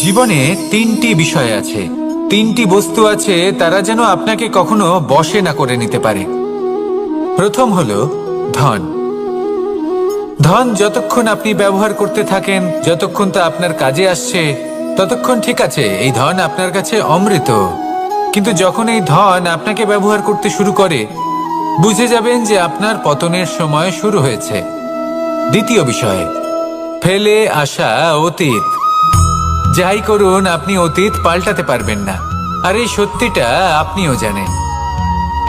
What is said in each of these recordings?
জীবনে তিনটি বিষয় আছে, তিনটি বস্তু আছে, তারা যেন আপনাকে কখনো বশে না করে নিতে পারে। প্রথম হলো ধন। ধন যতক্ষণ আপনি ব্যবহার করতে থাকেন, যতক্ষণ তা আপনার কাজে আসছে, ততক্ষণ ঠিক আছে, এই ধন আপনার কাছে অমৃত। কিন্তু যখন এই ধন আপনাকে ব্যবহার করতে শুরু করে, বুঝে যাবেন যে আপনার পতনের সময় শুরু হয়েছে। দ্বিতীয় বিষয়, ফেলে আসা অতীত। যাই করুন, আপনি অতীত পাল্টাতে পারবেন না, আর এই সত্যিটা আপনিও জানেন।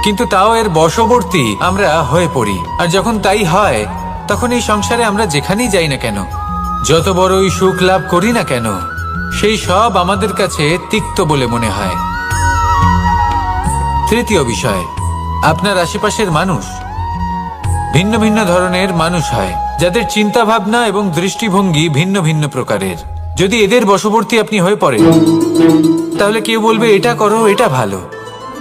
কিন্তু তাও এর বশবর্তী আমরা হয়ে পড়ি, আর যখন তাই হয়, তখন এই সংসারে আমরা যেখানেই যাই না কেন, যত বড়ই সুখ লাভ করি না কেন, সেই সব আমাদের কাছে তিক্ত বলে মনে হয়। তৃতীয় বিষয়, আপনার আশেপাশের মানুষ ভিন্ন ভিন্ন ধরনের মানুষ হয়, যাদের চিন্তা ভাবনা এবং দৃষ্টিভঙ্গি ভিন্ন ভিন্ন প্রকারের। যদি এদের বশবর্তী আপনি হয়ে পড়েন, তাহলে কেউ বলবে এটা করো, এটা ভালো।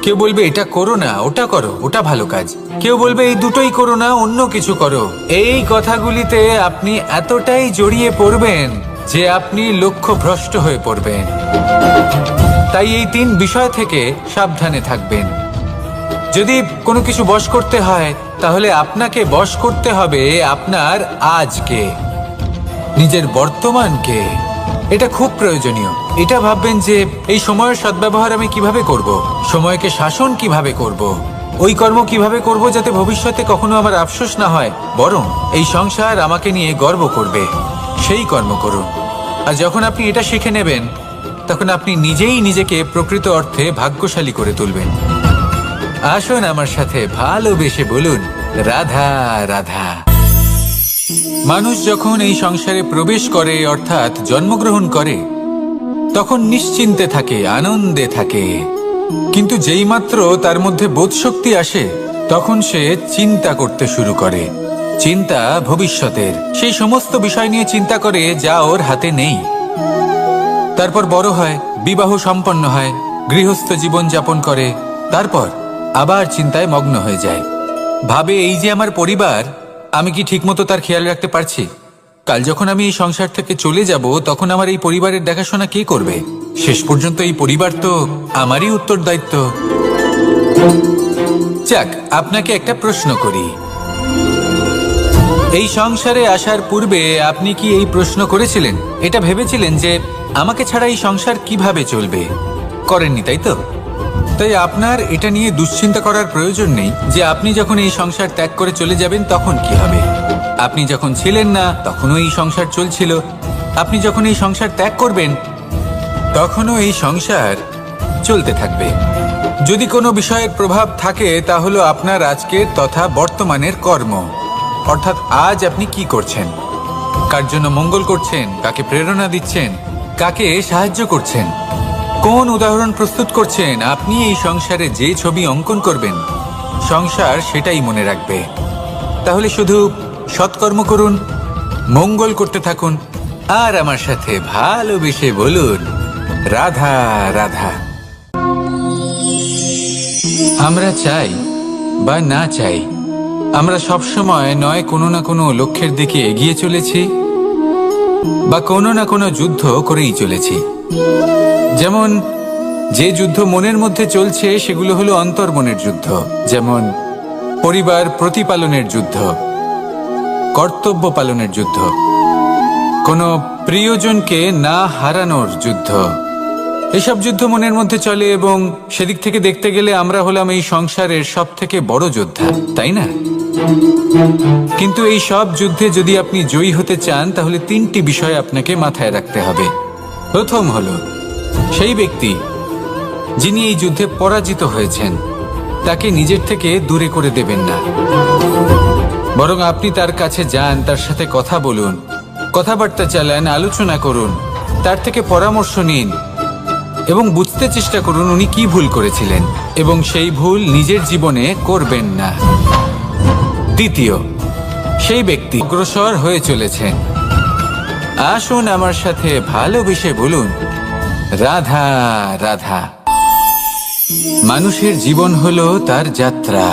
কেউ বলবে এটা করো না, ওটা করো, ওটা ভালো কাজ। কেউ বলবে এই দুটোই করো না, অন্য কিছু করো। এই কথাগুলিতে আপনি এতটাই জড়িয়ে পড়বেন যে আপনি লক্ষ্যভ্রষ্ট হয়ে পড়বেন। তাই এই তিন বিষয় থেকে সাবধানে থাকবেন। যদি কোনো কিছু বশ করতে হয়, তাহলে আপনাকে বশ করতে হবে আপনার আজকে, নিজের বর্তমানকে। এটা খুব প্রয়োজনীয়। এটা ভাববেন যে এই সময়ের সদ্ব্যবহার আমি কিভাবে করব, সময়কে শাসন কিভাবে করব, ওই কর্ম কিভাবে করব যাতে ভবিষ্যতে কখনো আমার আফসোস না হয়, বরং এই সংসার আমাকে নিয়ে গর্ব করবে, সেই কর্ম করুন। আর যখন আপনি এটা শিখে নেবেন, তখন আপনি নিজেই নিজেকে প্রকৃত অর্থে ভাগ্যশালী করে তুলবেন। আসুন আমার সাথে ভালোবেসে বলুন, রাধা রাধা। মানুষ যখন এই সংসারে প্রবেশ করে, অর্থাৎ জন্মগ্রহণ করে, তখন নিশ্চিন্তে থাকে, আনন্দে থাকে। কিন্তু যেই মাত্র তার মধ্যে বোধশক্তি আসে, তখন সে চিন্তা করতে শুরু করে। চিন্তা ভবিষ্যতের, সেই সমস্ত বিষয় নিয়ে চিন্তা করে যা ওর হাতে নেই। তারপর বড় হয়, বিবাহ সম্পন্ন হয়, গৃহস্থ জীবন যাপন করে, তারপর আবার চিন্তায় মগ্ন হয়ে যায়। ভাবে এই যে আমার পরিবার, আমি কি ঠিকমতো তার খেয়াল রাখতে পারছি? কাল যখন আমি এই সংসার থেকে চলে যাব, তখন আমার এই পরিবারের দেখাশোনা কে করবে? শেষ পর্যন্ত এই পরিবার তো আমারই উত্তরদায়িত্ব। যাক, আপনাকে একটা প্রশ্ন করি। এই সংসারে আসার পূর্বে আপনি কি এই প্রশ্ন করেছিলেন, এটা ভেবেছিলেন যে আমাকে ছাড়া এই সংসার কিভাবে চলবে? করেননি, তাই তো? তাই আপনার এটা নিয়ে দুশ্চিন্তা করার প্রয়োজন নেই যে আপনি যখন এই সংসার ত্যাগ করে চলে যাবেন তখন কি হবে। আপনি যখন ছিলেন না, তখনও এই সংসার চলছিল। আপনি যখন এই সংসার ত্যাগ করবেন, তখনও এই সংসার চলতে থাকবে। যদি কোনো বিষয়ের প্রভাব থাকে, তা হলো আপনার আজকের তথা বর্তমানের কর্ম। অর্থাৎ আজ আপনি কি করছেন, কার জন্য মঙ্গল করছেন, কাকে প্রেরণা দিচ্ছেন, কাকে সাহায্য করছেন, কোন উদাহরণ প্রস্তুত করছেন। আপনি এই সংসারে যে ছবি অঙ্কন করবেন, সংসার সেটাই মনে রাখবে। তাহলে শুধু সৎকর্ম করুন, মঙ্গল করতে থাকুন, আর আমার সাথে ভালোবেসে বলুন, রাধা রাধা। আমরা চাই বা না চাই, আমরা সবসময় নয় কোনো না কোনো লক্ষ্যের দিকে এগিয়ে চলেছি, বা কোনো না কোনো যুদ্ধ করেই চলেছি। যেমন যে যুদ্ধ মনের মধ্যে চলছে, সেগুলো হলো অন্তর্মনের যুদ্ধ। যেমন পরিবার প্রতিপালনের যুদ্ধ, কর্তব্য পালনের যুদ্ধ, কোনো প্রিয়জনকে না হারানোর যুদ্ধ। এসব যুদ্ধ মনের মধ্যে চলে, এবং সেদিক থেকে দেখতে গেলে আমরা হলাম এই সংসারের সব থেকে বড় যোদ্ধা, তাই না? কিন্তু এই সব যুদ্ধে যদি আপনি জয়ী হতে চান, তাহলে তিনটি বিষয় আপনাকে মাথায় রাখতে হবে। প্রথম হলো, সেই ব্যক্তি যিনি এই যুদ্ধে পরাজিত হয়েছেন, তাকে নিজের থেকে দূরে করে দেবেন না, বরং আপনি তার কাছে যান, তার সাথে কথা বলুন, কথাবার্তা চালান, আলোচনা করুন, তার থেকে পরামর্শ নিন এবং বুঝতে চেষ্টা করুন উনি কি ভুল করেছিলেন, এবং সেই ভুল নিজের জীবনে করবেন না। দ্বিতীয়, সেই ব্যক্তি অগ্রসর হয়ে চলেছেন। আসুন আমার সাথে ভালোবেসে বলুন, রাধা রাধা। মানুষের জীবন হলো তার যাত্রা,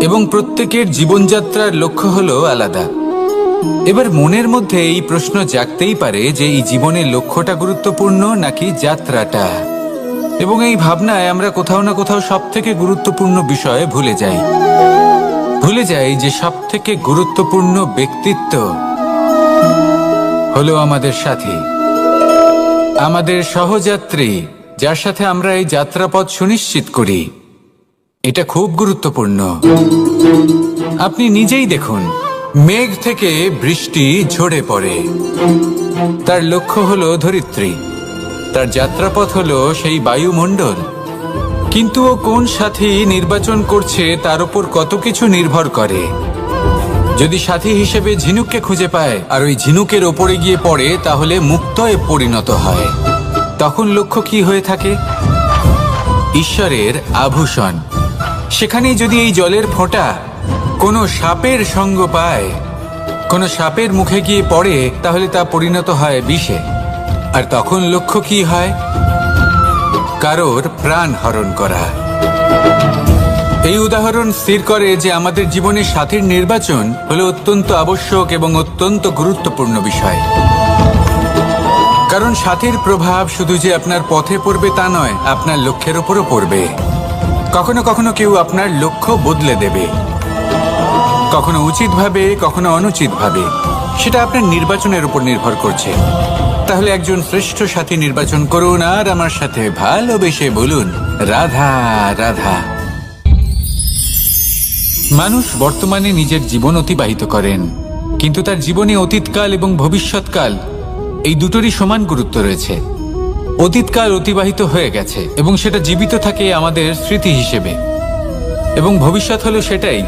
এবং প্রত্যেকের জীবনযাত্রার লক্ষ্য হলো আলাদা। এবার মনের মধ্যে এই প্রশ্ন জাগতেই পারে যে এই জীবনের লক্ষ্যটা গুরুত্বপূর্ণ নাকি যাত্রাটা। এবং এই ভাবনায় আমরা কোথাও না কোথাও সব থেকে গুরুত্বপূর্ণ বিষয়ে ভুলে যাই যে সব থেকে গুরুত্বপূর্ণ ব্যক্তিত্ব হলো আমাদের সাথী, আমাদের সহযাত্রী, যার সাথে আমরা এই যাত্রাপথ সুনিশ্চিত করি। এটা খুব গুরুত্বপূর্ণ। আপনি নিজেই দেখুন, মেঘ থেকে বৃষ্টি ঝরে পড়ে। তার লক্ষ্য হলো ধরিত্রী, তার যাত্রাপথ হলো সেই বায়ুমণ্ডল। কিন্তু ও কোন সাথী নির্বাচন করছে তার উপর কত কিছু নির্ভর করে। যদি সাথী হিসেবে ঝিনুককে খুঁজে পায় আর ওই ঝিনুকের ওপরে গিয়ে পড়ে, তাহলে মুক্তয়ে পরিণত হয়। তখন লক্ষ্য কি হয়ে থাকে? ঈশ্বরের আভূষণ। সেখানেই যদি এই জলের ফোঁটা কোনো সাপের সঙ্গ পায়, কোনো সাপের মুখে গিয়ে পড়ে, তাহলে তা পরিণত হয় বিষে। আর তখন লক্ষ্য কি হয়? কারোর প্রাণ হরণ করা। এই উদাহরণ স্থির করে যে আমাদের জীবনে সাথীর নির্বাচন হলো অত্যন্ত আবশ্যক এবং অত্যন্ত গুরুত্বপূর্ণ বিষয়। কারণ সাথীর প্রভাব শুধু যে আপনার পথে পড়বে তা নয়, আপনার লক্ষ্যের উপরও পড়বে। কখনো কখনো কেউ আপনার লক্ষ্য বদলে দেবে, কখনো উচিতভাবে, কখনো অনুচিতভাবে। সেটা আপনার নির্বাচনের উপর নির্ভর করছে। তাহলে একজন শ্রেষ্ঠ সাথী নির্বাচন করুন আর আমার সাথে ভালোবেসে বলুন, রাধা রাধা। মানুষ বর্তমানে নিজের জীবন অতিবাহিত করেন, কিন্তু তার জীবনে অতীতকাল এবং ভবিষ্যৎকাল এই দুটোরই সমান গুরুত্ব রয়েছে। অতীতকাল অতিবাহিত হয়ে গেছে এবং সেটা জীবিত থাকে আমাদের স্মৃতি হিসেবে, এবং ভবিষ্যৎ হলো সেটাই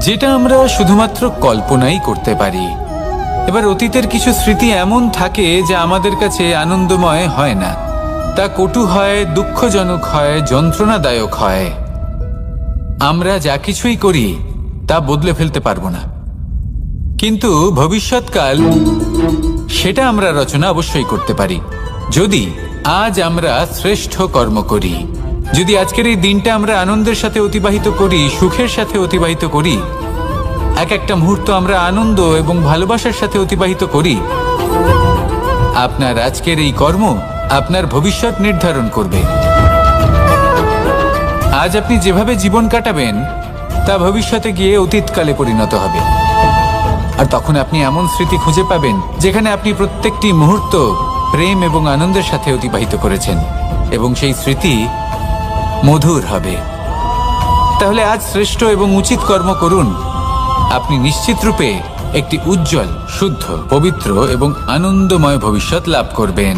যেটা আমরা শুধুমাত্র কল্পনাই করতে পারি। এবার অতীতের কিছু স্মৃতি এমন থাকে যা আমাদের কাছে আনন্দময় হয় না, তা কটু হয়, দুঃখজনক হয়, যন্ত্রণাদায়ক হয়। আমরা যা কিছুই করি তা বদলে ফেলতে পারবো না, কিন্তু ভবিষ্যৎকাল সেটা আমরা রচনা অবশ্যই করতে পারি, যদি আজ আমরা শ্রেষ্ঠ কর্ম করি। যদি আজকের এই দিনটা আমরা আনন্দের সাথে অতিবাহিত করি, সুখের সাথে অতিবাহিত করি, এক একটা মুহূর্ত আমরা আনন্দ এবং ভালোবাসার সাথে অতিবাহিত করি, আপনার আজকের এই কর্ম আপনার ভবিষ্যৎ নির্ধারণ করবে। আজ আপনি যেভাবে জীবন কাটাবেন তা ভবিষ্যতে গিয়ে অতীতকালে পরিণত হবে। আর তখন আপনি এমন স্মৃতি খুঁজে পাবেন যেখানে আপনি প্রত্যেকটি মুহূর্ত প্রেম এবং আনন্দের সাথে অতিবাহিত করেছেন, এবং সেই স্মৃতি মধুর হবে। তাহলে আজ শ্রেষ্ঠ এবং উচিত কর্ম করুন। আপনি নিশ্চিত রূপে একটি উজ্জ্বল, শুদ্ধ, পবিত্র এবং আনন্দময় ভবিষ্যৎ লাভ করবেন।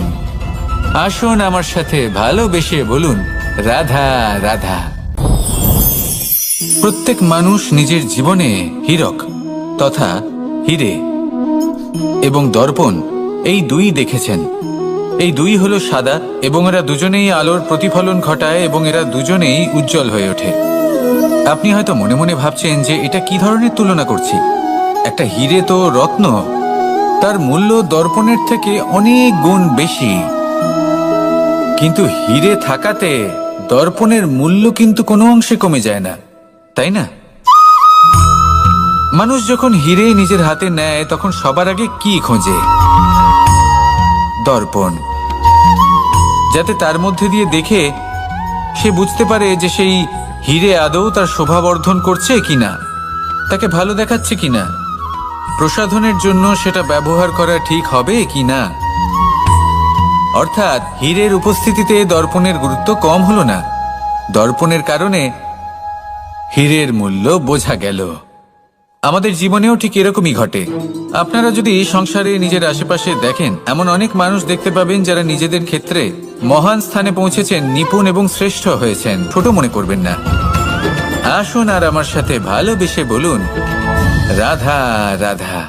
আসুন আমার সাথে ভালোবেসে বলুন, রাধা রাধা। প্রত্যেক মানুষ নিজের জীবনে হীরক তথা হিরে এবং দর্পণ এই দুই দেখেছেন। এই দুই হলো সাদা, এবং এরা দুজনেই আলোর প্রতিফলন ঘটায় এবং এরা দুজনেই উজ্জ্বল হয়ে ওঠে। আপনি হয়তো মনে মনে ভাবছেন যে এটা কি ধরনের তুলনা করছি। একটা হিরে তো রত্ন, তার মূল্য দর্পণের থেকে অনেক গুণ বেশি। কিন্তু হিরে থাকাতে দর্পণের মূল্য কিন্তু কোনো অংশে কমে যায় না, তাই না? মানুষ যখন হিরে নিজের হাতে নেয় তখন সবার আগে কি খোঁজে? দর্পণ, যাতে তার মধ্যে দিয়ে দেখে সে বুঝতে পারে যে সেই হিরে আদৌ তার শোভাবর্ধন করছে কিনা, তাকে ভালো দেখাচ্ছে কিনা, প্রসাধনের জন্য সেটা ব্যবহার করা ঠিক হবে কিনা। অর্থাৎ হীরের উপস্থিতিতে দর্পণের গুরুত্ব কম হলো না, দর্পণের কারণে হীরের মূল্য বোঝা গেল। আমাদের জীবনেও ঠিক এরকমই ঘটে। আপনারা যদি সংসারে নিজের আশেপাশে দেখেন, এমন অনেক মানুষ দেখতে পাবেন যারা নিজেদের ক্ষেত্রে মহান স্থানে পৌঁছেছেন, নিপুণ এবং শ্রেষ্ঠ হয়েছেন। ছোট মনে করবেন না। আসুন আর আমার সাথে ভালোবেসে বলুন, রাধা রাধা।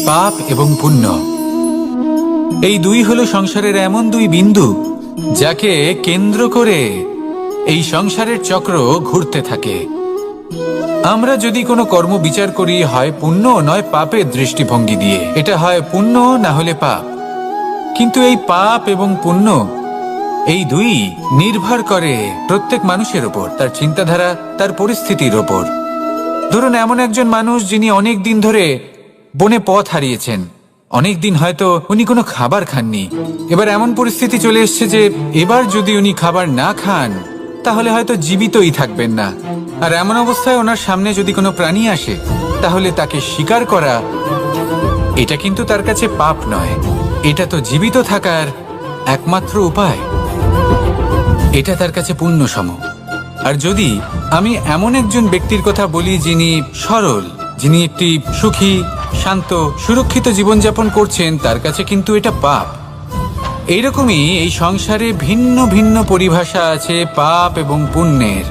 পাপ এবং পুণ্য এই দুই হলো সংসারের এমন দুই বিন্দু যাকে কেন্দ্র করে এই সংসারের চক্র ঘুরতে থাকে। আমরা যদি কোনো কর্ম বিচার করি, হয় পুণ্য নয় পাপের দৃষ্টিভঙ্গি দিয়ে, এটা হয় পুণ্য না হলে পাপ। কিন্তু এই পাপ এবং পুণ্য এই দুই নির্ভর করে প্রত্যেক মানুষের ওপর, তার চিন্তাধারা, তার পরিস্থিতির ওপর। ধরুন এমন একজন মানুষ যিনি অনেক দিন ধরে বনে পথ হারিয়েছেন, অনেক দিন হয়তো উনি কোনো খাবার খাননি। এবার এমন পরিস্থিতি চলে এসছে যে এবার যদি উনি খাবার না খান তাহলে হয়তো জীবিতই থাকবেন না। আর এমন অবস্থায় ওনার সামনে যদি কোনো প্রাণী আসে তাহলে তাকে শিকার করা, এটা কিন্তু তার কাছে পাপ নয়, এটা তো জীবিত থাকার একমাত্র উপায়। এটা তার কাছে পুণ্য সম। আর যদি আমি এমন একজন ব্যক্তির কথা বলি যিনি সরল, যিনি একটি সুখী, শান্ত, সুরক্ষিত জীবনযাপন করছেন, তার কাছে কিন্তু এটা পাপ। এইরকমই এই সংসারে ভিন্ন ভিন্ন পরিভাষা আছে পাপ এবং পুণ্যের।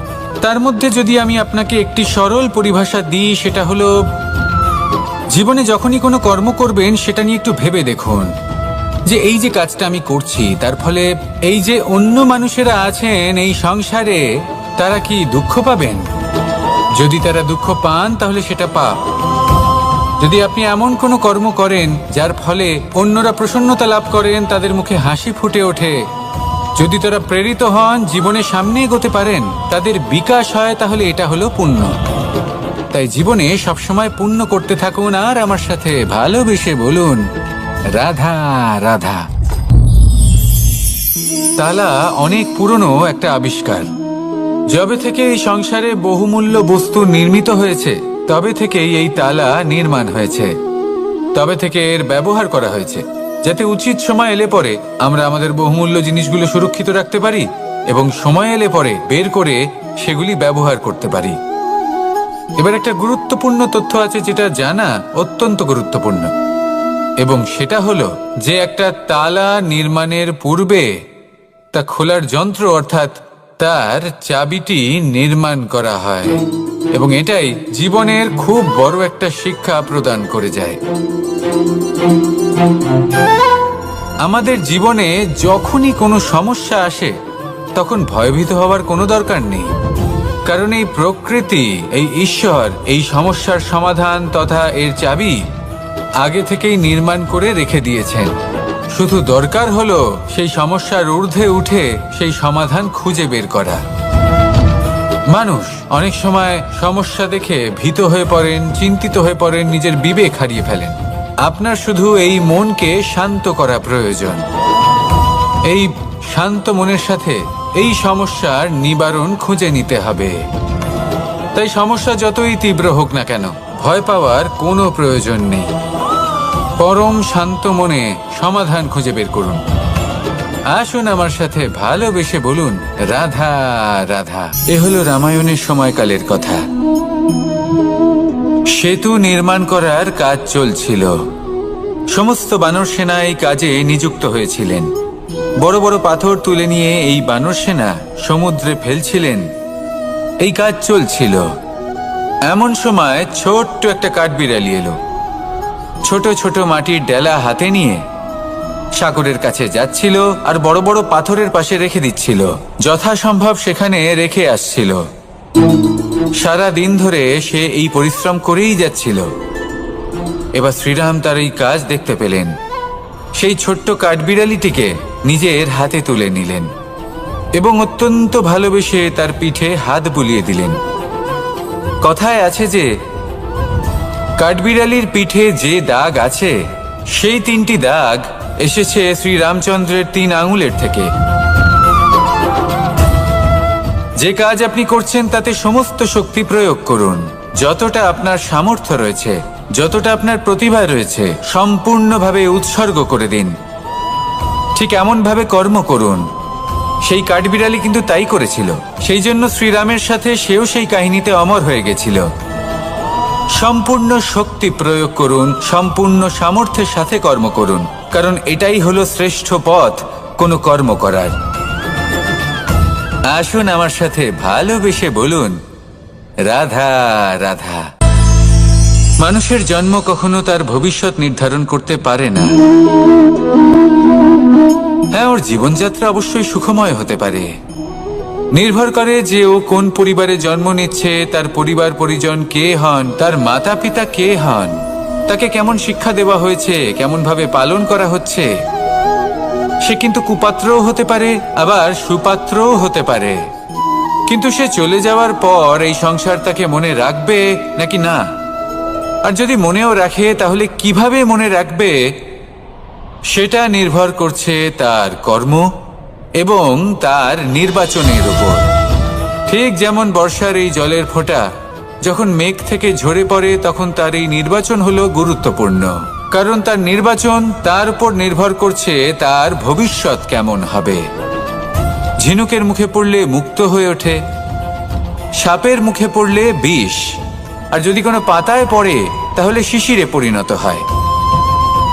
তার মধ্যে যদি আমি আপনাকে একটি সরল পরিভাষা দিই, সেটা হলো জীবনে যখনই কোনো কর্ম করবেন সেটা নিয়ে একটু ভেবে দেখুন যে এই যে কাজটা আমি করছি তার ফলে এই যে অন্য মানুষেরা আছেন এই সংসারে, তারা কি দুঃখ পাবেন? যদি তারা দুঃখ পান তাহলে সেটা পাপ। যদি আপনি এমন কোনো কর্ম করেন যার ফলে অন্যরা প্রসন্নতা লাভ করেন, তাদের মুখে হাসি ফুটে ওঠে, যদি তারা প্রেরিত হন, জীবনে সামনে এগোতে পারেন, তাদের বিকাশ হয়, তাহলে এটা হলো পুণ্য। তাই জীবনে সবসময় পুণ্য করতে থাকুন আর আমার সাথে ভালোবেসে বলুন রাধা রাধা। তালা অনেক পুরনো একটা আবিষ্কার। যবে থেকে এই সংসারে বহুমূল্য বস্তু নির্মিত হয়েছে তবে থেকেই এই তালা নির্মাণ হয়েছে, তবে থেকে এর ব্যবহার করা হয়েছে, যাতে উচিত সময় এলে পরে আমরা আমাদের বহুমূল্য জিনিসগুলো সুরক্ষিত রাখতে পারি এবং সময় এলে পরে বের করে সেগুলি ব্যবহার করতে পারি। এবার একটা গুরুত্বপূর্ণ তথ্য আছে যেটা জানা অত্যন্ত গুরুত্বপূর্ণ, এবং সেটা হলো যে একটা তালা নির্মাণের পূর্বে তা খোলার যন্ত্র অর্থাৎ তার চাবিটি নির্মাণ করা হয়, এবং এটাই জীবনের খুব বড় একটা শিক্ষা প্রদান করে যায়। আমাদের জীবনে যখনই কোনো সমস্যা আসে তখন ভয়ভীত হওয়ার কোনো দরকার নেই, কারণ এই প্রকৃতি, এই ঈশ্বর এই সমস্যার সমাধান তথা এর চাবি আগে থেকেই নির্মাণ করে রেখে দিয়েছেন। শুধু দরকার হলো সেই সমস্যার ঊর্ধ্বে উঠে সেই সমাধান খুঁজে বের করা। মানুষ অনেক সময় সমস্যা দেখে ভীত হয়ে পড়েন, চিন্তিত হয়ে পড়েন, নিজের বিবেক হারিয়ে ফেলেন। আপনার শুধু এই মনকে শান্ত করা প্রয়োজন। এই শান্ত মনের সাথে এই সমস্যার নিবারণ খুঁজে নিতে হবে। তাই সমস্যা যতই তীব্র হোক না কেন ভয় পাওয়ার কোনো প্রয়োজন নেই। পরম শান্ত মনে সমাধান খুঁজে বের করুন। আসুন আমার সাথে ভালোবেসে বলুন রাধা রাধা। এ হলো রামায়ণের সময়কালের কথা। সেতু নির্মাণ করার কাজ চলছিল। সমস্ত বানর সেনা এই কাজে নিযুক্ত হয়েছিলেন। বড় বড় পাথর তুলে নিয়ে এই বানর সেনা সমুদ্রে ফেলছিলেন। এই কাজ চলছিল। এমন সময় ছোট্ট একটা কাঠবিড়ালি এলো। ছোট ছোট মাটির ডেলা হাতে নিয়ে সাগরের কাছে যাচ্ছিল আর বড় বড় পাথরের পাশে রেখে দিচ্ছিল, যথাসম্ভব সেখানে রেখে আসছিল। সারা দিন ধরে সে এই পরিশ্রম করেই যাচ্ছিল। এবার শ্রীরাম তার এই কাজ দেখতে পেলেন। সেই ছোট্ট কাঠবিড়ালিটিকে নিজের হাতে তুলে নিলেন এবং অত্যন্ত ভালোবেসে তার পিঠে হাত বুলিয়ে দিলেন। কথায় আছে যে কাঠবিড়ালির পিঠে যে দাগ আছে সেই 3টি দাগ এসেছে শ্রীরামচন্দ্রের 3 আঙুলের থেকে। যে কাজ আপনি করছেন তাতে সমস্ত শক্তি প্রয়োগ করুন, যতটা আপনার সামর্থ্য রয়েছে, যতটা আপনার প্রতিভা রয়েছে, সম্পূর্ণভাবে উৎসর্গ করে দিন। ঠিক এমনভাবে কর্ম করুন। সেই কাঠবিড়ালি কিন্তু তাই করেছিল। সেই জন্য শ্রীরামের সাথে সেও সেই কাহিনীতে অমর হয়ে গেছিল। সম্পূর্ণ শক্তি প্রয়োগ করুন, সম্পূর্ণ সামর্থ্যের সাথে কর্ম করুন, কারণ এটাই হলো শ্রেষ্ঠ পথ কোনো কর্ম করার। আসুন আমার সাথে ভালোবেসে বলুন রাধা রাধা। মানুষের জন্ম কখনো তার ভবিষ্যৎ নির্ধারণ করতে পারে না। হ্যাঁ, ওর জীবনযাত্রা অবশ্যই সুখময় হতে পারে। নির্ভর করে যে ও কোন পরিবারে জন্ম নিচ্ছে, তার পরিবার পরিজন কে হন, তার মাতা পিতা কে হন, তাকে কেমন শিক্ষা দেওয়া হয়েছে, কেমন ভাবে পালন করা হচ্ছে। সে কিন্তু কুপাত্রও হতে পারে, আবার সুপাত্রও হতে পারে। কিন্তু সে চলে যাওয়ার পর এই সংসার তাকে মনে রাখবে নাকি না, আর যদি মনেও রাখে তাহলে কিভাবে মনে রাখবে সেটা নির্ভর করছে তার কর্ম এবং তার নির্বাচনের উপর। ঠিক যেমন বর্ষার এই জলের ফোঁটা যখন মেঘ থেকে ঝরে পড়ে, তখন তার এই নির্বাচন হলো গুরুত্বপূর্ণ, কারণ তার নির্বাচন তার উপর নির্ভর করছে তার ভবিষ্যৎ কেমন হবে। ঝিনুকের মুখে পড়লে মুক্ত হয়ে ওঠে, সাপের মুখে পড়লে বিষ, আর যদি কোনো পাতায় পড়ে তাহলে শিশিরে পরিণত হয়।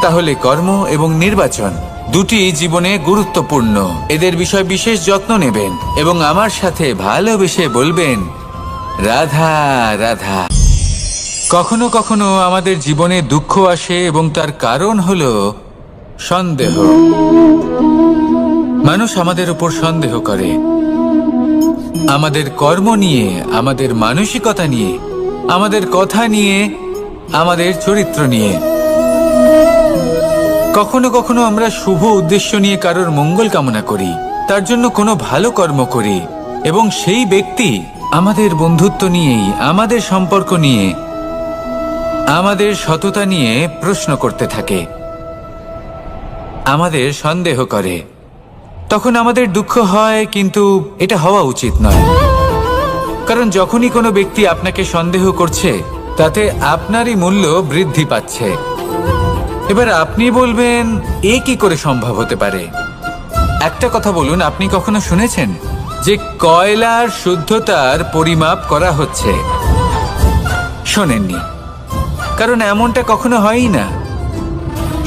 তাহলে কর্ম এবং নির্বাচন দুটি জীবনে গুরুত্বপূর্ণ। এদের বিষয় বিশেষ যত্ন নেবেন এবং আমার সাথে ভালোবেসে বলবেন, রাধা রাধা। কখনো কখনো আমাদের জীবনে দুঃখ আসে এবং তার কারণ হলো সন্দেহ। মানুষ আমাদের উপর সন্দেহ করে, আমাদের কর্ম নিয়ে, আমাদের মানসিকতা নিয়ে, আমাদের কথা নিয়ে, আমাদের চরিত্র নিয়ে। কখনো কখনো আমরা শুভ উদ্দেশ্য নিয়ে কারোর মঙ্গল কামনা করি, তার জন্য কোনো ভালো কর্ম করি, এবং সেই ব্যক্তি আমাদের বন্ধুত্ব নিয়েই, আমাদের সম্পর্ক নিয়ে, আমাদের সততা নিয়ে প্রশ্ন করতে থাকে, আমাদের সন্দেহ করে। তখন আমাদের দুঃখ হয়, কিন্তু এটা হওয়া উচিত নয়। কারণ যখনই কোনো ব্যক্তি আপনাকে সন্দেহ করছে, তাতে আপনারই মূল্য বৃদ্ধি পাচ্ছে। এবার আপনি বলবেন, এ কি করে সম্ভব হতে পারে? একটা কথা বলুন, আপনি কখনো শুনেছেন যে কয়লার শুদ্ধতার পরিমাপ করা হচ্ছে? শোনেননি, কারণ এমনটা কখনো হয়ই না।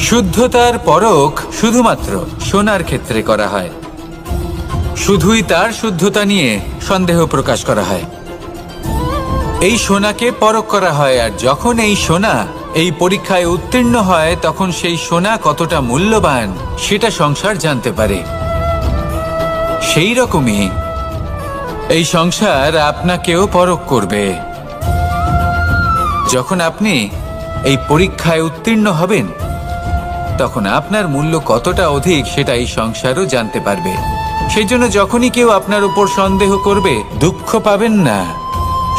শুদ্ধতার পরখ শুধুমাত্র সোনার ক্ষেত্রে করা হয়, শুধুই তার শুদ্ধতা নিয়ে সন্দেহ প্রকাশ করা হয়। এই সোনাকে পরখ করা হয়, আর যখন এই সোনা এই পরীক্ষায় উত্তীর্ণ হয়, তখন সেই সোনা কতটা মূল্যবান সেটা সংসার জানতে পারে। সেই রকমই এই সংসার আপনাকেও পরখ করবে। যখন আপনি এই পরীক্ষায় উত্তীর্ণ হবেন, তখন আপনার মূল্য কতটা অধিক সেটা এই সংসারও জানতে পারবে। সেই জন্য যখনই কেউ আপনার উপর সন্দেহ করবে, দুঃখ পাবেন না।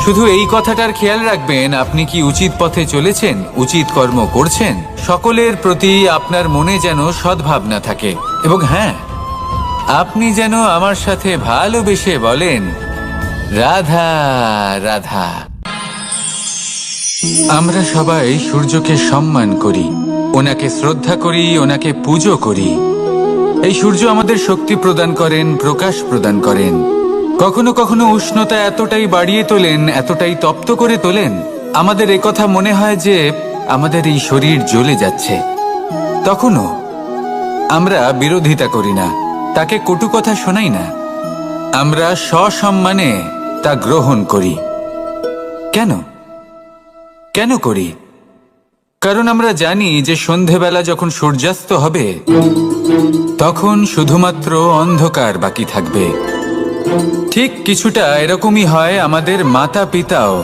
শুধু এই কথাটার খেয়াল রাখবেন, আপনি কি উচিত পথে চলেছেন, উচিত কর্ম করছেন। সকলের প্রতি আপনার মনে যেন সদ্ভাবনা থাকে, এবং হ্যাঁ, আপনি যেন আমার সাথে ভালোবেসে বলেন, রাধা রাধা। আমরা সবাই সূর্যকে সম্মান করি, ওনাকে শ্রদ্ধা করি, ওনাকে পুজো করি। এই সূর্য আমাদের শক্তি প্রদান করেন, প্রকাশ প্রদান করেন। কখনো কখনো উষ্ণতা এতটাই বাড়িয়ে তোলেন, এতটাই তপ্ত করে তোলেন, আমাদের একথা মনে হয় যে আমাদের এই শরীর জ্বলে যাচ্ছে। তখনও আমরা বিরোধিতা করি না, তাকে কটু কথা শোনাই না। আমরা সসম্মানে তা গ্রহণ করি। কেন কেন করি? কারণ আমরা জানি যে সন্ধেবেলা যখন সূর্যাস্ত হবে, তখন শুধুমাত্র অন্ধকার বাকি থাকবে। ঠিক কিছুটা এরকমই হয় আমাদের মাতা পিতাও,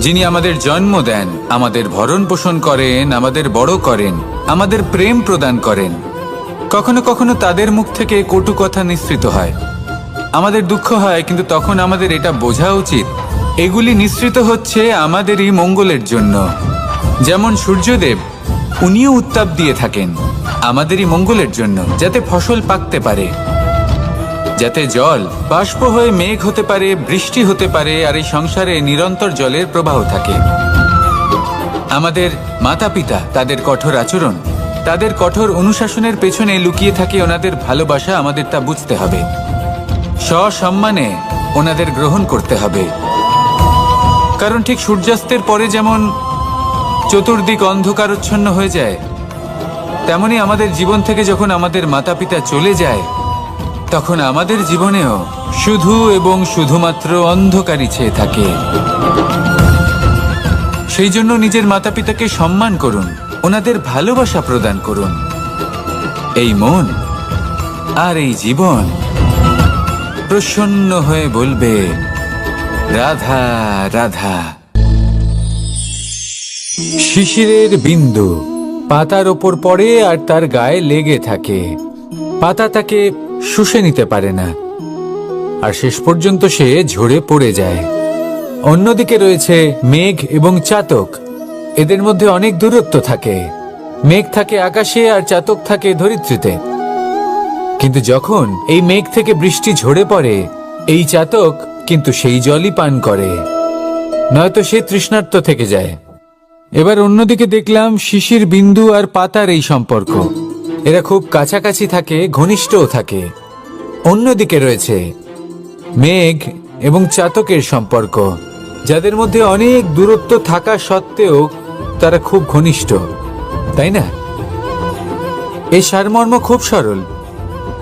যিনি আমাদের জন্ম দেন, আমাদের ভরণ পোষণ করেন, আমাদের বড় করেন, আমাদের প্রেম প্রদান করেন। কখনো কখনো তাদের মুখ থেকে কটু কথা নিঃসৃত হয়, আমাদের দুঃখ হয়, কিন্তু তখন আমাদের এটা বোঝা উচিত, এগুলি নিঃসৃত হচ্ছে আমাদেরই মঙ্গলের জন্য। যেমন সূর্যদেব, উনিও উত্তাপ দিয়ে থাকেন আমাদেরই মঙ্গলের জন্য, যাতে ফসল পাকতে পারে, যাতে জল বাষ্প হয়ে মেঘ হতে পারে, বৃষ্টি হতে পারে, আর এই সংসারে নিরন্তর জলের প্রবাহ থাকে। আমাদের মাতা পিতা, তাদের কঠোর আচরণ, তাদের কঠোর অনুশাসনের পেছনে লুকিয়ে থাকে ওনাদের ভালোবাসা। আমাদের তা বুঝতে হবে, সসম্মানে ওনাদের গ্রহণ করতে হবে। কারণ ঠিক সূর্যাস্তের পরে যেমন চতুর্দিক অন্ধকারচ্ছন্ন হয়ে যায়, তেমনি আমাদের জীবন থেকে যখন আমাদের মাতা পিতা চলে যায়, তখন আমাদের জীবনেও শুধু এবং শুধুমাত্র অন্ধকারই ছেয়ে থাকে। সেই জন্য নিজের মাতা পিতাকে সম্মান করুন, ওনাদের ভালোবাসা প্রদান করুন। এই মন আর এই জীবন প্রসন্ন হয়ে বলবে, রাধা রাধা। শিশিরের বিন্দু পাতার ওপর পড়ে আর তার গায়ে লেগে থাকে। পাতা তাকে শুষে নিতে পারে না, আর শেষ পর্যন্ত সে ঝরে পড়ে যায়। অন্যদিকে রয়েছে মেঘ এবং চাতক। এদের মধ্যে অনেক দূরত্ব থাকে। মেঘ থাকে আকাশে আর চাতক থাকে ধরিত্রীতে। কিন্তু যখন এই মেঘ থেকে বৃষ্টি ঝরে পড়ে, এই চাতক কিন্তু সেই জলই পান করে, নয়তো সে তৃষ্ণার্ত থেকে যায়। এবার অন্যদিকে দেখলাম শিশির বিন্দু আর পাতার এই সম্পর্ক। এরা খুব কাছাকাছি থাকে, ঘনিষ্ঠও থাকে। অন্যদিকে রয়েছে মেঘ এবং চাতকের সম্পর্ক, যাদের মধ্যে অনেক দূরত্ব থাকা সত্ত্বেও তারা খুব ঘনিষ্ঠ, তাই না? এই সারমর্ম খুব সরল।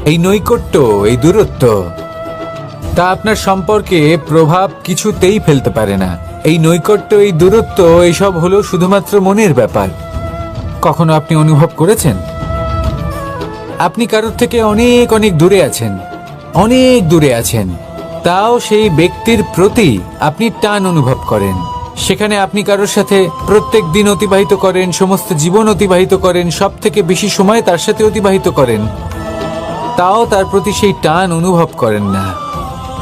এই নৈকট্য, এই দূরত্ব, তা আপনার সম্পর্কে প্রভাব কিছুতেই ফেলতে পারে না। এই নৈকট্য, এই দূরত্ব, এইসব হলো শুধুমাত্র মনের ব্যাপার। কখনো আপনি অনুভব করেছেন আপনি কারোর থেকে অনেক অনেক দূরে আছেন, অনেক দূরে আছেন, তাও সেই ব্যক্তির প্রতি আপনি টান অনুভব করেন। সেখানে আপনি কারোর সাথে প্রত্যেক দিন অতিবাহিত করেন, সমস্ত জীবন অতিবাহিত করেন, সব থেকে বেশি সময় তার সাথে অতিবাহিত করেন, তাও তার প্রতি সেই টান অনুভব করেন না।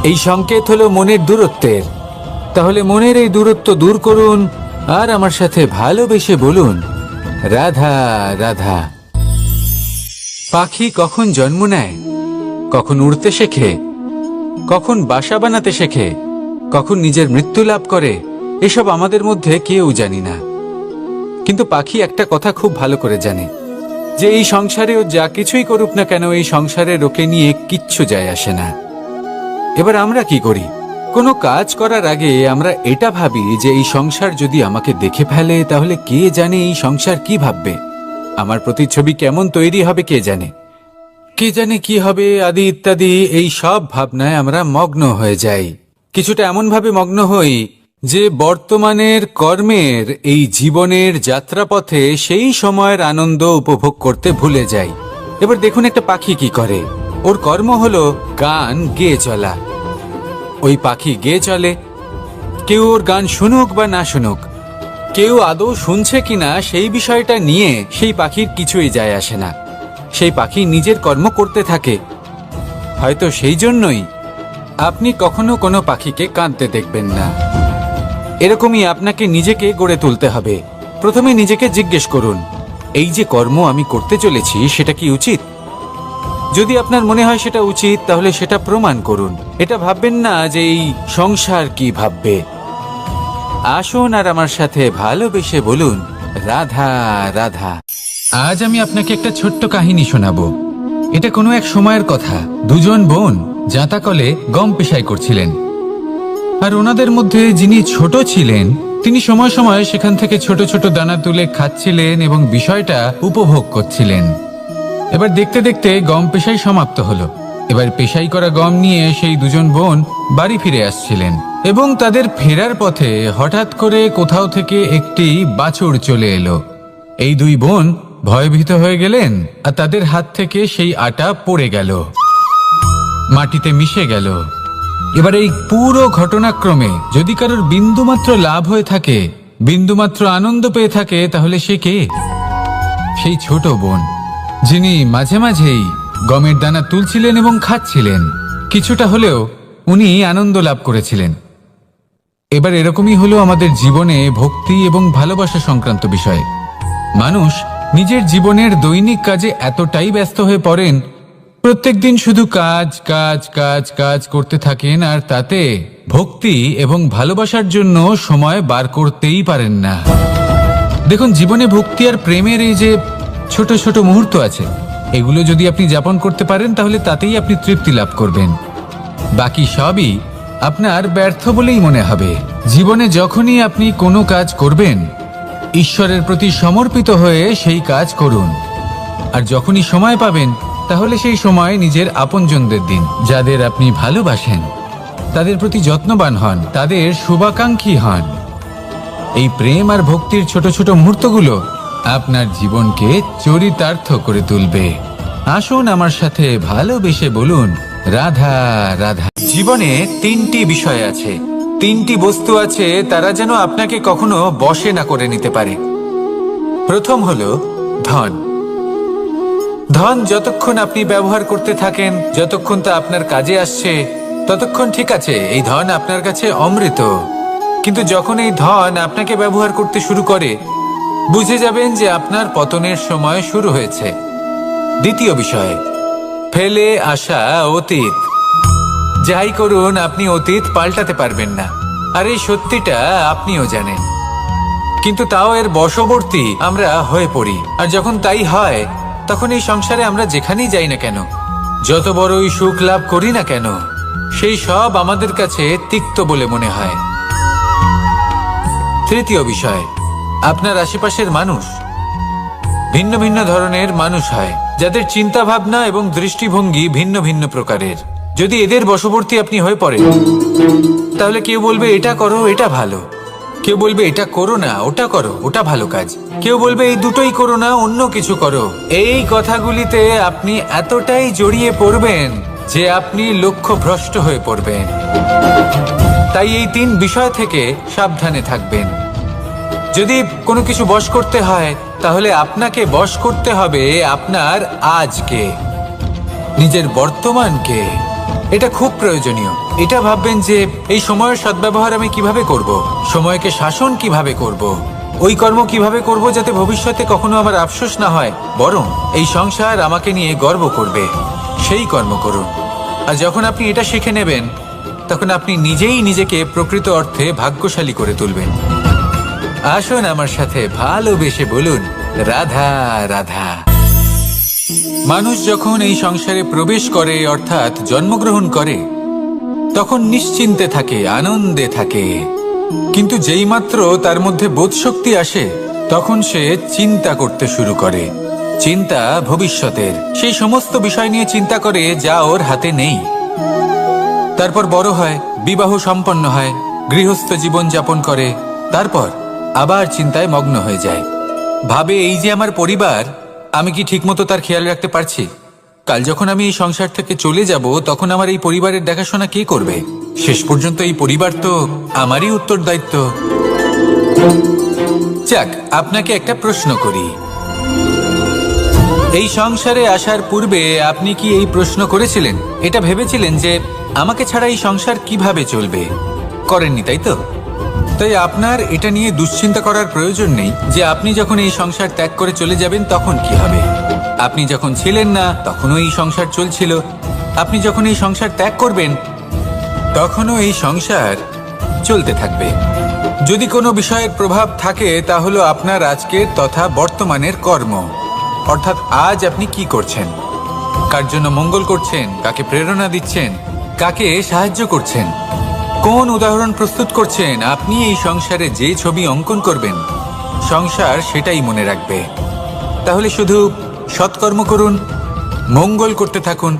এই সংকেত হলো মনের দূরত্বের। তাহলে মনের এই দূরত্ব দূর করুন আর আমার সাথে ভালোবেসে বলুন, রাধা রাধা। পাখি কখন জন্ম নেয়, কখন উড়তে শেখে, কখন বাসা বানাতে শেখে, কখন নিজের মৃত্যু লাভ করে, এসব আমাদের মধ্যে কেউ জানি না। কিন্তু পাখি একটা কথা খুব ভালো করে জানে, যে এই সংসারে ও যা কিছুই করুক না কেন, এই সংসারের ওকে নিয়ে কিচ্ছু যায় আসে না। এবার আমরা কি করি? কোনো কাজ করার আগে আমরা এটা ভাবি যে এই সংসার যদি আমাকে দেখে ফেলে, তাহলে কে জানে এই সংসার কি ভাববে, আমার প্রতিচ্ছবি কেমন তৈরি হবে কে জানে, কে জানে কি হবে আদি ইত্যাদি। এই সব ভাবনায় আমরা মগ্ন হয়ে যাই। কিছুটা এমন ভাবে মগ্ন হই যে বর্তমানের কর্মের এই জীবনের যাত্রাপথে সেই সময়ের আনন্দ উপভোগ করতে ভুলে যাই। এবার দেখুন একটা পাখি কি করে। ওর কর্ম হলো গান গেয়ে চলা। ওই পাখি গেয়ে চলে, কেউ ওর গান শুনুক বা না শুনুক, কেউ আদৌ শুনছে কিনা সেই বিষয়টা নিয়ে সেই পাখির কিছুই যায় আসে না। সেই পাখি নিজের কর্ম করতে থাকে। হয়তো সেই জন্যই আপনি কখনো কোনো পাখিকে কাঁদতে দেখবেন না। এরকমই আপনাকে নিজেকে গড়ে তুলতে হবে। প্রথমে নিজেকে জিজ্ঞেস করুন, এই যে কর্ম আমি করতে চলেছি সেটা কি উচিত? যদি আপনার মনে হয় সেটা উচিত, তাহলে সেটা প্রমাণ করুন। এটা ভাববেন না যে এই সংসার কি ভাববে। আসুন আর আমার সাথে ভালোবেসে বলুন, রাধা রাধা। আজ আমি আপনাকে একটা ছোট্ট কাহিনী শোনাবো। এটা কোনো এক সময়ের কথা। দুজন বোন জাঁতাকলে গম পেশাই করছিলেন, আর ওনাদের মধ্যে যিনি ছোট ছিলেন তিনি সময় সময় সেখান থেকে ছোট ছোট দানা তুলে খাচ্ছিলেন এবং বিষয়টা উপভোগ করছিলেন। এবার দেখতে দেখতে গম পেশাই সমাপ্ত হলো। এবার পেশাই করা গম নিয়ে সেই দুজন বোন বাড়ি ফিরে আসছিলেন এবং তাদের ফেরার পথে হঠাৎ করে কোথাও থেকে একটি বাছুর চলে এলো। এই দুই বোন ভয়ভীত হয়ে গেলেন আর তাদের হাত থেকে সেই আটা পড়ে গেল, মাটিতে মিশে গেল। এবার এই পুরো ঘটনাক্রমে যদি কারোর বিন্দুমাত্র লাভ হয়ে থাকে, বিন্দুমাত্র আনন্দ পেয়ে থাকে, তাহলে সে কে? সেই ছোট বোন, যিনি মাঝে মাঝেই গমের দানা তুলছিলেন এবং খাচ্ছিলেন। কিছুটা হলেও উনি আনন্দ লাভ করেছিলেন। এবার এরকমই হলো আমাদের জীবনে ভক্তি এবং ভালোবাসা সংক্রান্ত বিষয়ে। মানুষ নিজের জীবনের দৈনিক কাজে এতটাই ব্যস্ত হয়ে পড়েন, প্রত্যেক দিন শুধু কাজ কাজ কাজ কাজ করতে থাকেন, আর তাতে ভক্তি এবং ভালোবাসার জন্য সময় বার করতেই পারেন না। দেখুন, জীবনে ভক্তি আর প্রেমের এই যে ছোট ছোট মুহূর্ত আছে, এগুলো যদি আপনি যাপন করতে পারেন তাহলে তাতেই আপনি তৃপ্তি লাভ করবেন। বাকি সবই আপনার ব্যর্থ বলেই মনে হবে। জীবনে যখনই আপনি কোনো কাজ করবেন, ঈশ্বরের প্রতি সমর্পিত হয়ে সেই কাজ করুন। আর যখনই সময় পাবেন, তাহলে সেই সময় নিজের আপনজনদের দিন। যাদের আপনি ভালোবাসেন তাদের প্রতি যত্নবান হন, তাদের শুভাকাঙ্ক্ষী হন। এই প্রেম আর ভক্তির ছোট ছোট মুহূর্তগুলো আপনার জীবনকে চরিতার্থ করে তুলবে। আসুন আমার সাথে ভালোবেসে বলুন, রাধা রাধা। জীবনে তিনটি বিষয় আছে, তিনটি বস্তু আছে, তারা যেন আপনাকে কখনো বশে না করে নিতে পারে। প্রথম হলো ধন। ধন যতক্ষণ আপনি ব্যবহার করতে থাকেন, যতক্ষণ তা আপনার কাজে আসছে, ততক্ষণ ঠিক আছে, এই ধন আপনার কাছে অমৃত। কিন্তু যখন এই ধন আপনাকে ব্যবহার করতে শুরু করে, বুঝে যাবেন যে আপনার পতনের সময় শুরু হয়েছে। দ্বিতীয় বিষয়, ফেলে আসা অতীত। যাই করুন, আপনি অতীত পাল্টাতে পারবেন না, আর এই সত্যিটা আপনিও জানেন। কিন্তু তাও এর বশবর্তী আমরা হয়ে পড়ি, আর যখন তাই হয় তখন এই সংসারে আমরা যেখানেই যাই না কেন, যত বড়ই সুখ লাভ করি না কেন, সেই সব আমাদের কাছে তিক্ত বলে মনে হয়। তৃতীয় বিষয়, আপনার আশেপাশের মানুষ ভিন্ন ভিন্ন ধরনের মানুষ হয়, যাদের চিন্তা ভাবনা এবং দৃষ্টিভঙ্গি ভিন্ন ভিন্ন প্রকারের। যদি এদের বশবর্তী আপনি হয়ে পড়েন, তাহলে কেউ বলবে এটা করো, এটা ভালো। কেউ বলবে এটা করো না, ওটা করো, ওটা ভালো কাজ। কেউ বলবে এই দুটোই করো না, অন্য কিছু করো। এই কথাগুলিতে আপনি এতটাই জড়িয়ে পড়বেন যে আপনি লক্ষ্যভ্রষ্ট হয়ে পড়বেন। তাই এই তিন বিষয় থেকে সাবধানে থাকবেন। যদি কোনো কিছু বশ করতে হয়, তাহলে আপনাকে বশ করতে হবে আপনার আজকে, নিজের বর্তমানকে। এটা খুব প্রয়োজনীয়। এটা ভাববেন যে এই সময়ের সদ্ব্যবহার আমি কিভাবে করব, সময়কে শাসন কিভাবে করব, ওই কর্ম কিভাবে করব যাতে ভবিষ্যতে কখনো আমার আফসোস না হয়, বরং এই সংসার আমাকে নিয়ে গর্ব করবে, সেই কর্ম করুন। আর যখন আপনি এটা শিখে নেবেন, তখন আপনি নিজেই নিজেকে প্রকৃত অর্থে ভাগ্যশালী করে তুলবেন। আসুন আমার সাথে ভালোবেসে বলুন, রাধা রাধা। মানুষ যখন এই সংসারে প্রবেশ করে, অর্থাৎ জন্মগ্রহণ করে, তখন নিশ্চিন্তে থাকে, আনন্দে থাকে। কিন্তু যেইমাত্র তার মধ্যে বোধশক্তি আসে, তখন সে চিন্তা করতে শুরু করে। চিন্তা ভবিষ্যতের, সেই সমস্ত বিষয় নিয়ে চিন্তা করে যা ওর হাতে নেই। তারপর বড় হয়, বিবাহ সম্পন্ন হয়, গৃহস্থ জীবন যাপন করে, তারপর আবার চিন্তায় মগ্ন হয়ে যায়। ভাবে এই যে আমার পরিবার, আমি কি ঠিকমতো তার খেয়াল রাখতে পারছি? কাল যখন আমি এই সংসার থেকে চলে যাব, তখন আমার এই পরিবারের দেখাশোনা কে করবে? শেষ পর্যন্ত এই পরিবার তো আমারই উত্তরদায়িত্ব। যাক, আপনাকে একটা প্রশ্ন করি। এই সংসারে আসার পূর্বে আপনি কি এই প্রশ্ন করেছিলেন, এটা ভেবেছিলেন যে আমাকে ছাড়া এই সংসার কিভাবে চলবে? করেননি, তাই তো? তাই আপনার এটা নিয়ে দুশ্চিন্তা করার প্রয়োজন নেই যে আপনি যখন এই সংসার ত্যাগ করে চলে যাবেন তখন কি হবে। আপনি যখন ছিলেন না তখনও এই সংসার চলছিল, আপনি যখন এই সংসার ত্যাগ করবেন তখনও এই সংসার চলতে থাকবে। যদি কোনো বিষয়ের প্রভাব থাকে, তা হলো আপনার আজকের তথা বর্তমানের কর্ম। অর্থাৎ আজ আপনি কি করছেন, কার জন্য মঙ্গল করছেন, কাকে প্রেরণা দিচ্ছেন, কাকে সাহায্য করছেন, কোন উদাহরণ প্রস্তুত করছেন। আপনি এই সংসারে যে ছবি অঙ্কন করবেন, সংসার সেটাই মনে রাখবে। তাহলে শুধু সৎকর্ম করুন, মঙ্গল করতে থাকুন,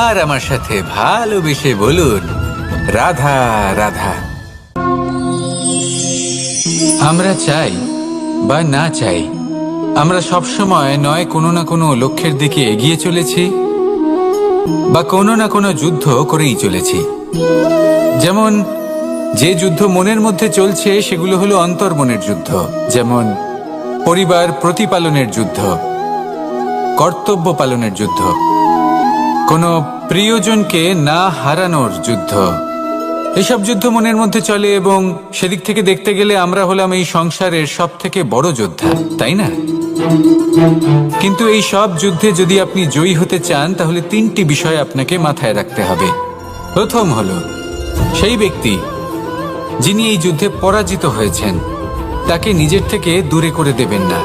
আর আমার সাথে ভালোবেসে বলুন, রাধা রাধা। আমরা চাই বা না চাই, আমরা সবসময় নয় কোনো না কোনো লক্ষ্যের দিকে এগিয়ে চলেছি, বা কোনো না কোনো যুদ্ধ করেই চলেছি। যেমন যে যুদ্ধ মনের মধ্যে চলছে, সেগুলো হলো অন্তর্মনের যুদ্ধ। যেমন পরিবার প্রতিপালনের যুদ্ধ, কর্তব্য পালনের যুদ্ধ, কোনো প্রিয়জনকে না হারানোর যুদ্ধ। এসব যুদ্ধ মনের মধ্যে চলে, এবং সেদিক থেকে দেখতে গেলে আমরা হলাম এই সংসারের সব থেকে বড় যোদ্ধা, তাই না? কিন্তু এই সব যুদ্ধে যদি আপনি জয়ী হতে চান, তাহলে তিনটি বিষয় আপনাকে মাথায় রাখতে হবে। প্রথম হলো, সেই ব্যক্তি যিনি এই যুদ্ধে পরাজিত হয়েছেন, তাকে নিজের থেকে দূরে করে দেবেন না,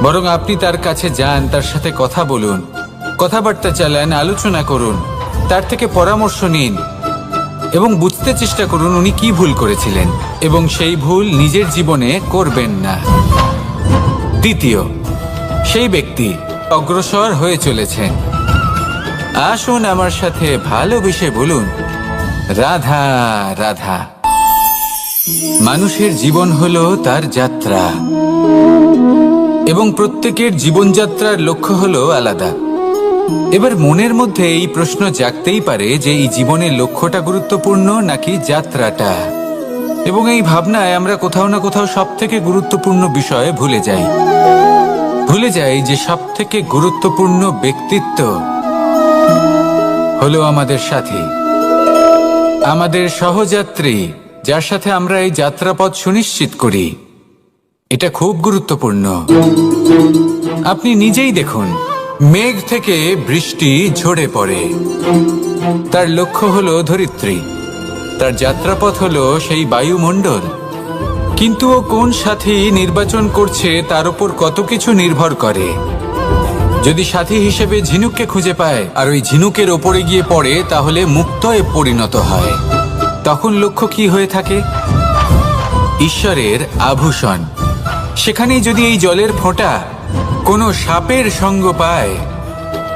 বরং আপনি তার কাছে যান, তার সাথে কথা বলুন, কথাবার্তা চালান, আলোচনা করুন, তার থেকে পরামর্শ নিন এবং বুঝতে চেষ্টা করুন উনি কি ভুল করেছিলেন, এবং সেই ভুল নিজের জীবনে করবেন না। দ্বিতীয়, সেই ব্যক্তি অগ্রসর হয়ে চলেছেন। আসুন আমার সাথে ভালোবেসে বলুন, রাধা রাধা। মানুষের জীবন হলো তার যাত্রা, এবং প্রত্যেকের জীবনযাত্রার লক্ষ্য হলো আলাদা। এবার মনের মধ্যে এই প্রশ্ন জাগতেই পারে যে এই জীবনের লক্ষ্যটা গুরুত্বপূর্ণ নাকি যাত্রাটা। এবং এই ভাবনায় আমরা কোথাও না কোথাও সব থেকে গুরুত্বপূর্ণ বিষয়ে ভুলে যাই যে সব থেকে গুরুত্বপূর্ণ ব্যক্তিত্ব হলো আমাদের সাথী। আমাদের সহযাত্রী, যার সাথে আমরা এই যাত্রাপথ সুনিশ্চিত করি, এটা খুব গুরুত্বপূর্ণ। আপনি নিজেই দেখুন, মেঘ থেকে বৃষ্টি ঝরে পড়ে। তার লক্ষ্য হলো ধরিত্রী, তার যাত্রাপথ হলো সেই বায়ুমণ্ডল। কিন্তু ও কোন সাথী নির্বাচন করছে তার উপর কত কিছু নির্ভর করে। যদি সাথী হিসেবে ঝিনুককে খুঁজে পায় আর ওই ঝিনুকের ওপরে গিয়ে পড়ে, তাহলে মুক্তয়ে পরিণত হয়। তখন লক্ষ্য কি হয়ে থাকে? ঈশ্বরের আভূষণ। সেখানেই যদি এই জলের ফোঁটা কোনো সাপের সঙ্গ পায়,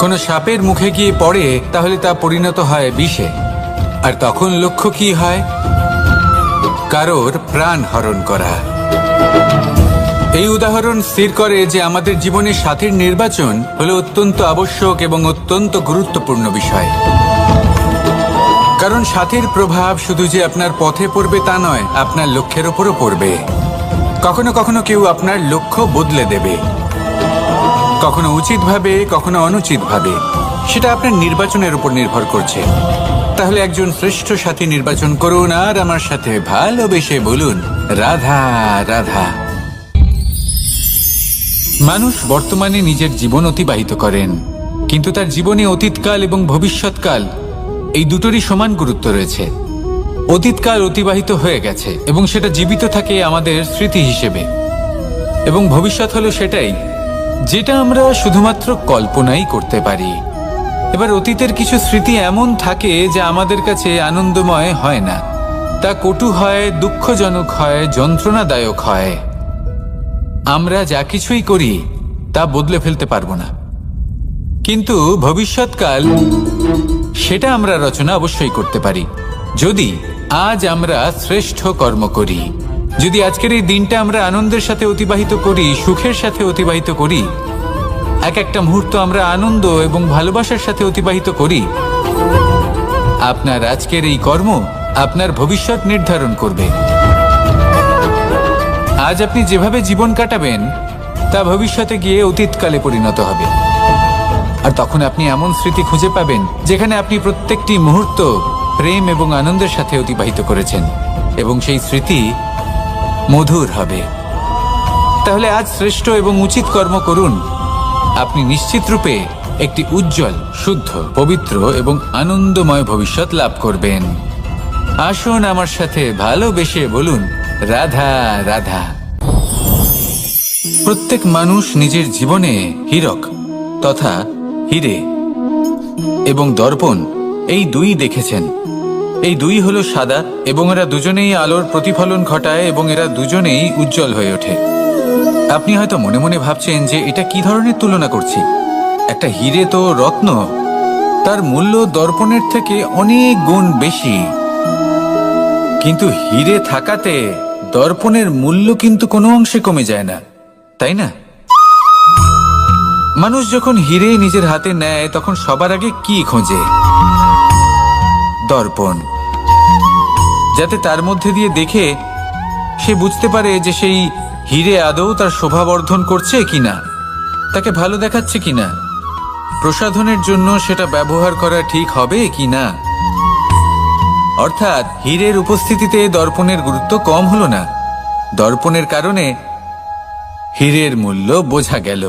কোনো সাপের মুখে গিয়ে পড়ে, তাহলে তা পরিণত হয় বিষে। আর তখন লক্ষ্য কি হয়? কারোর প্রাণ হরণ করা। এই উদাহরণ স্থির করে যে আমাদের জীবনে সাথীর নির্বাচন হলো অত্যন্ত আবশ্যক এবং অত্যন্ত গুরুত্বপূর্ণ বিষয়। কারণ সাথীর প্রভাব শুধু যে আপনার পথে পড়বে তা নয়, আপনার লক্ষ্যের ওপরও পড়বে। কখনো কখনো কেউ আপনার লক্ষ্য বদলে দেবে, কখনো উচিতভাবে, কখনো অনুচিতভাবে। সেটা আপনার নির্বাচনের উপর নির্ভর করছে। তাহলে একজন শ্রেষ্ঠ সাথী নির্বাচন করুন আর আমার সাথে ভালোবেসে বলুন, রাধা রাধা। মানুষ বর্তমানে নিজের জীবন অতিবাহিত করেন, কিন্তু তার জীবনে অতীতকাল এবং ভবিষ্যৎকাল এই দুটোরই সমান গুরুত্ব রয়েছে। অতীতকাল অতিবাহিত হয়ে গেছে এবং সেটা জীবিত থাকে আমাদের স্মৃতি হিসেবে, এবং ভবিষ্যৎ হলো সেটাই যেটা আমরা শুধুমাত্র কল্পনাই করতে পারি। এবার অতীতের কিছু স্মৃতি এমন থাকে যা আমাদের কাছে আনন্দময় হয় না, তা কটু হয়, দুঃখজনক হয়, যন্ত্রণাদায়ক হয়। আমরা যা কিছুই করি তা বদলে ফেলতে পারবো না, কিন্তু ভবিষ্যৎকাল সেটা আমরা রচনা অবশ্যই করতে পারি, যদি আজ আমরা শ্রেষ্ঠ কর্ম করি। যদি আজকের এই দিনটা আমরা আনন্দের সাথে অতিবাহিত করি, সুখের সাথে অতিবাহিত করি, এক একটা মুহূর্ত আমরা আনন্দ এবং ভালোবাসার সাথে অতিবাহিত করি, আপনার আজকের এই কর্ম আপনার ভবিষ্যৎ নির্ধারণ করবে। আজ আপনি যেভাবে জীবন কাটাবেন তা ভবিষ্যতে গিয়ে অতীতকালে পরিণত হবে। আর তখন আপনি এমন স্মৃতি খুঁজে পাবেন যেখানে আপনি প্রত্যেকটি মুহূর্ত প্রেম এবং আনন্দের সাথে অতিবাহিত করেছেন, এবং সেই স্মৃতি মধুর হবে। তাহলে আজ শ্রেষ্ঠ এবং উচিত কর্ম করুন। আপনি নিশ্চিত রূপে একটি উজ্জ্বল, শুদ্ধ, পবিত্র এবং আনন্দময় ভবিষ্যৎ লাভ করবেন। আসুন আমার সাথে ভালোবেসে বলুন, রাধা রাধা। প্রত্যেক মানুষ নিজের জীবনে হীরক তথা হিরে এবং দর্পণ এই দুই দেখেছেন। এই দুই হলো সাদা এবং এরা দুজনেই আলোর প্রতিফলন ঘটায় এবং এরা দুজনেই উজ্জ্বল হয়ে ওঠে। আপনি হয়তো মনে মনে ভাবছেন যে এটা কি ধরনের তুলনা করছি। একটা হিরে তো রত্ন, তার মূল্য দর্পণের থেকে অনেক গুণ বেশি। কিন্তু হিরে থাকাতে দর্পণের মূল্য কিন্তু কোনো অংশে কমে যায় না, তাই না? মানুষ যখন হিরে নিজের হাতে নেয় তখন সবার আগে কি খোঁজে? দর্পণ, যাতে তার মধ্যে দিয়ে দেখে সে বুঝতে পারে যে সেই হিরে আদৌ তার শোভাবর্ধন করছে কিনা, তাকে ভালো দেখাচ্ছে কিনা, প্রসাধনের জন্য সেটা ব্যবহার করা ঠিক হবে কিনা। অর্থাৎ হীরের উপস্থিতিতে দর্পণের গুরুত্ব কম হলো না। দর্পণের কারণে হীরের মূল্য বোঝা গেল।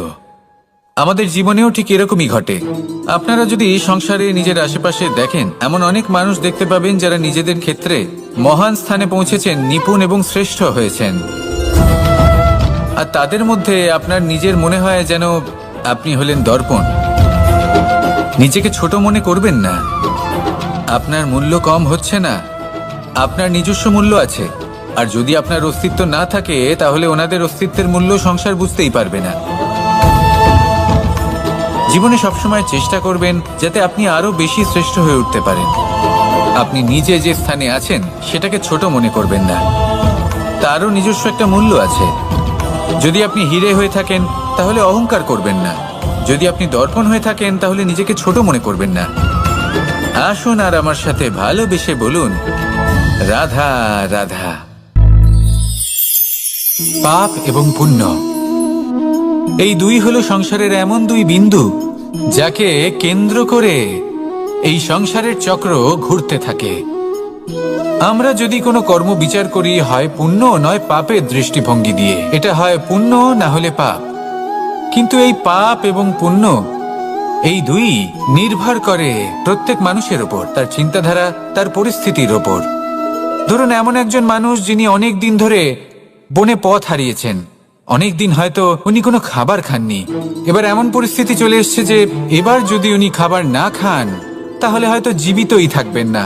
আমাদের জীবনেও ঠিক এরকমই ঘটে। আপনারা যদি সংসারে নিজের আশেপাশে দেখেন, এমন অনেক মানুষ দেখতে পাবেন যারা নিজেদের ক্ষেত্রে মহান স্থানে পৌঁছেছেন, নিপুণ এবং শ্রেষ্ঠ হয়েছেন। আর তাদের মধ্যে আপনার নিজের মনে হয় যেন আপনি হলেন দর্পণ। নিজেকে ছোট মনে করবেন না। আপনার মূল্য কম হচ্ছে না, আপনার নিজস্ব মূল্য আছে। আর যদি আপনার অস্তিত্ব না থাকে তাহলে ওনাদের অস্তিত্বের মূল্য সংসার বুঝতেই পারবে না। জীবনে সবসময় চেষ্টা করবেন যাতে আপনি আরো বেশি শ্রেষ্ঠ হয়ে উঠতে পারেন। আপনি নিজে যে স্থানে আছেন সেটাকে ছোট মনে করবেন না, তারও নিজস্ব একটা মূল্য আছে। যদি আপনি হিরে হয়ে থাকেন তাহলে অহংকার করবেন না, যদি আপনি দর্পণ হয়ে থাকেন তাহলে নিজেকে ছোট মনে করবেন না। আসুন আর আমার সাথে ভালোবেসে বলুন, রাধা রাধা। পাপ এবং পুণ্য এই দুই হলো সংসারের এমন দুই বিন্দু যাকে কেন্দ্র করে এই সংসারের চক্র ঘুরতে থাকে। আমরা যদি কোনো কর্ম বিচার করি, হয় পুণ্য নয় পাপের দৃষ্টিভঙ্গি দিয়ে, এটা হয় পুণ্য না হলে পাপ। কিন্তু এই পাপ এবং পুণ্য এই দুই নির্ভর করে প্রত্যেক মানুষের ওপর, তার চিন্তাধারা, তার পরিস্থিতির ওপর। ধরুন এমন একজন মানুষ যিনি অনেক দিন ধরে বনে পথ হারিয়েছেন, অনেক দিন হয়তো উনি কোনো খাবার খাননি। এবার এমন পরিস্থিতি চলে এসছে যে এবার যদি উনি খাবার না খান তাহলে হয়তো জীবিতই থাকবেন না।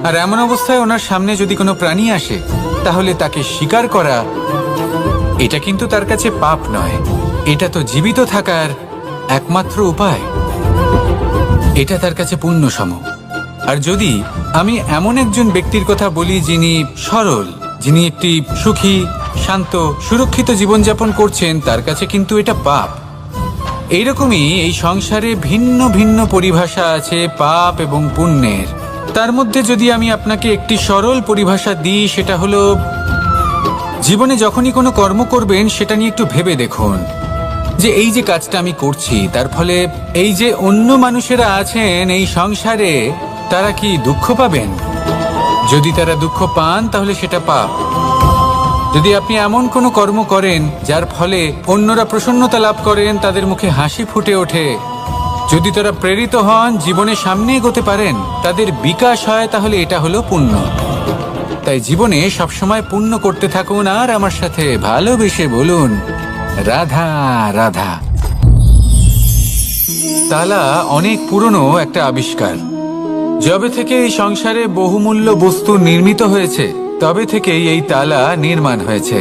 আর এমন অবস্থায় ওনার সামনে যদি কোনো প্রাণী আসে তাহলে তাকে শিকার করা, এটা কিন্তু তার কাছে পাপ নয়, এটা তো জীবিত থাকার একমাত্র উপায়। এটা তার কাছে পুণ্য সম। আর যদি আমি এমন একজন ব্যক্তির কথা বলি যিনি সরল, যিনি একটি সুখী, শান্ত, সুরক্ষিত জীবনযাপন করছেন, তার কাছে কিন্তু এটা পাপ। এইরকমই এই সংসারে ভিন্ন ভিন্ন পরিভাষা আছে পাপ এবং পুণ্যের। তার মধ্যে যদি আমি আপনাকে একটি সরল পরিভাষা দিই, সেটা হলো জীবনে যখনই কোনো কর্ম করবেন সেটা নিয়ে একটু ভেবে দেখুন যে এই যে কাজটা আমি করছি তার ফলে এই যে অন্য মানুষেরা আছেন এই সংসারে, তারা কি দুঃখ পাবেন? যদি তারা দুঃখ পান তাহলে সেটা পাপ। যদি আপনি এমন কোনো কর্ম করেন যার ফলে অন্যরা প্রসন্নতা লাভ করেন, তাদের মুখে হাসি ফুটে ওঠে, যদি তারা প্রেরিত হন, জীবনে সামনে এগোতে পারেন, তাদের বিকাশ হয়, তাহলে এটা হলো পুণ্য। তাই জীবনে সবসময় পুণ্য করতে থাকুন আর আমার সাথে ভালোবেসে বলুন রাধা রাধা। তালা অনেক পুরনো একটা আবিষ্কার। যবে থেকে এই সংসারে বহুমূল্য বস্তু নির্মিত হয়েছে তবে থেকেই এই তালা নির্মাণ হয়েছে,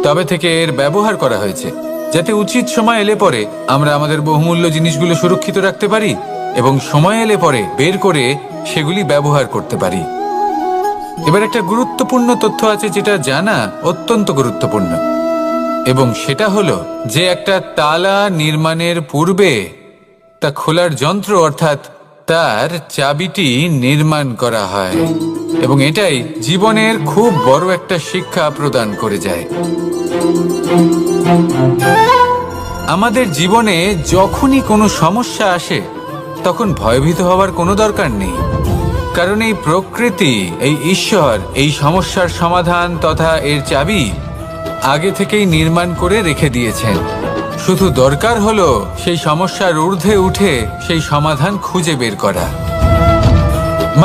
তবে থেকে এর ব্যবহার করা হয়েছে, যাতে উচিত সময় এলে পরে আমরা আমাদের বহুমূল্য জিনিসগুলো সুরক্ষিত রাখতে পারি এবং সময় এলে পরে বের করে সেগুলি ব্যবহার করতে পারি। এবার একটা গুরুত্বপূর্ণ তথ্য আছে যেটা জানা অত্যন্ত গুরুত্বপূর্ণ, এবং সেটা হলো যে একটা তালা নির্মাণের পূর্বে তা খোলার যন্ত্র অর্থাৎ তার চাবিটি নির্মাণ করা হয়, এবং এটাই জীবনের খুব বড় একটা শিক্ষা প্রদান করে যায়। আমাদের জীবনে যখনই কোনো সমস্যা আসে তখন ভয়ভীত হওয়ার কোনো দরকার নেই, কারণ এই প্রকৃতি, এই ঈশ্বর এই সমস্যার সমাধান তথা এর চাবি আগে থেকেই নির্মাণ করে রেখে দিয়েছেন। শুধু দরকার হলো সেই সমস্যার ঊর্ধ্বে উঠে সেই সমাধান খুঁজে বের করা।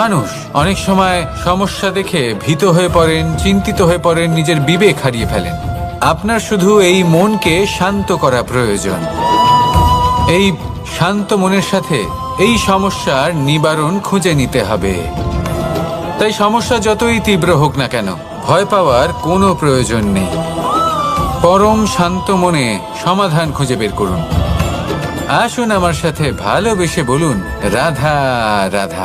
মানুষ অনেক সময় সমস্যা দেখে ভীত হয়ে পড়েন, চিন্তিত হয়ে পড়েন, নিজের বিবেক হারিয়ে ফেলেন। আপনার শুধু এই মনকে শান্ত করা প্রয়োজন। এই শান্ত মনের সাথে এই সমস্যার নিবারণ খুঁজে নিতে হবে। তাই সমস্যা যতই তীব্র হোক না কেন, ভয় পাওয়ার কোনো প্রয়োজন নেই। পরম শান্ত মনে সমাধান খুঁজে বের করুন। আসুন আমার সাথে ভালোবেসে বলুন রাধা রাধা।